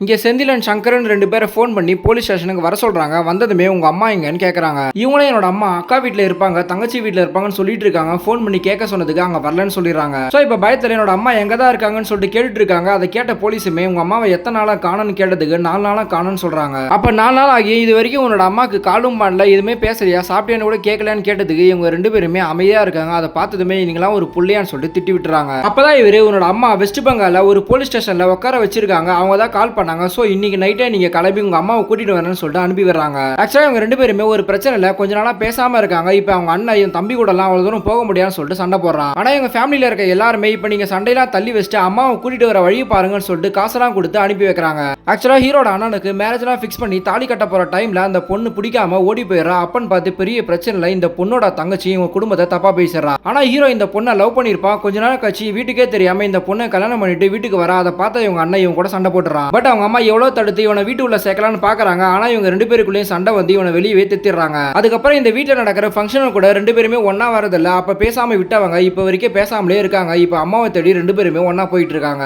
இங்க செந்திலன் சங்கரன் 2 பேரை ஃபோன் பண்ணி போலீஸ் ஸ்டேஷனுக்கு வர சொல்றாங்க. வந்ததுமே உங்க அம்மா எங்கன்னு கேக்குறாங்க. இவங்களும் என்னோட அம்மா அக்கா வீட்ல இருப்பாங்க, தங்கச்சி வீட்ல இருப்பாங்கன்னு சொல்லிட்டு இருக்காங்க. ஃபோன் பண்ணி கேட்க சொன்னதுக்கு அங்க வரலன்னு சொல்லிடுறாங்க. சோ இப்ப பயத்துல என்னோட அம்மா எங்க தான் இருக்காங்கன்னு சொல்லிட்டு கேட்டுட்டு இருக்காங்க. அதை கேட்ட போலீஸுமே உங்க அம்மாவை எத்தனை நாளா காணோன்னு கேட்டதுக்கு 4 நாளா காணோன்னு சொல்றாங்க. அப்ப 4 நாள் ஆகி இது வரைக்கும் உன்னோட அம்மாக்கு காலும் பண்ணல, எதுவுமே பேசலையா, சாப்பிட்டேன்னு கூட கேட்கலன்னு கேட்டதுக்கு இவங்க 2 பேருமே அமைதியா இருக்காங்க. அதை பார்த்ததுமே நீங்களாம் ஒரு புள்ளையான்னு சொல்லிட்டு திட்டி விட்டுறாங்க. அப்பதான் இவரு உன்னோட அம்மா வெஸ்ட் பெங்கால்ல ஒரு போலீஸ் ஸ்டேஷன்ல உட்கார வச்சிருக்காங்க, அவங்க தான் கால் பண்ணாங்க. சோ இன்னைக்கு நைட்டே நீங்க கிளம்பி உங்க அம்மாவை கூட்டிட்டு வரணும்னு சொல்லிட்டு அனுப்பி வர்றாங்க. ஆக்சுவலா இவங்க 2 பேருமே ஒரு பிரச்சனை இல்ல, கொஞ்ச நாளா பேசாம இருக்காங்க. இப்ப அவங்க அண்ணன் என் தம்பி கூட எல்லாம் அவ்வளவு தூரம் போக முடியாதுன்னு சொல்லிட்டு சண்டை போடுறான். ஆனா எங்க ஃபேமிலியில இருக்க எல்லாருமே இப்ப நீங்க சண்டையெல்லாம் தள்ளி வச்சுட்டு அம்மாவை கூட்டிட்டு வர வழி பாருங்கன்னு சொல்லிட்டு காசெல்லாம் கொடுத்து அனுப்பி வைக்கிறாங்க. ஆக்சுவலா ஹீரோட அண்ணனுக்கு மேரேஜ் எல்லாம் ஃபிக்ஸ் பண்ணி தாலி கட்ட போற டைம்ல அந்த பொண்ணு பிடிக்காம ஓடி போயிடுறா. அப்பன்னு பார்த்து பெரிய பிரச்சனைல இந்த பொண்ணோட தங்கச்சி இவங்க குடும்பத்தை தப்பா பேசிடுறா. ஆனா ஹீரோ இந்த பொண்ணை லவ் பண்ணிருப்பான். கொஞ்ச நாள் கழிச்சு வீட்டுக்கே தெரியாம இந்த பொண்ணை கல்யாணம் பண்ணிட்டு வீட்டுக்கு வர. அதை பார்த்த இவங்க அண்ணன் இவங்க கூட சண்டை போட்டுறான். பட் அவங்க அம்மா எவ்வளவு தடுத்து இவனை வீட்டுக்குள்ள சேர்க்கலாம்னு பாக்குறாங்க. ஆனா இவங்க 2 பேருக்குள்ளேயும் சண்டை வந்து இவனை வெளியே திட்டிடுறாங்க. அதுக்கப்புறம் இந்த வீட்டுல நடக்கிற ஃபங்க்ஷன் கூட 2 பேருமே ஒன்னா வரதில்ல. அப்ப பேசாம விட்டவங்க இப்ப வரைக்கும் பேசாமலே இருக்காங்க. இப்ப அம்மாவை தேடி 2 பேருமே ஒன்னா போயிட்டு இருக்காங்க.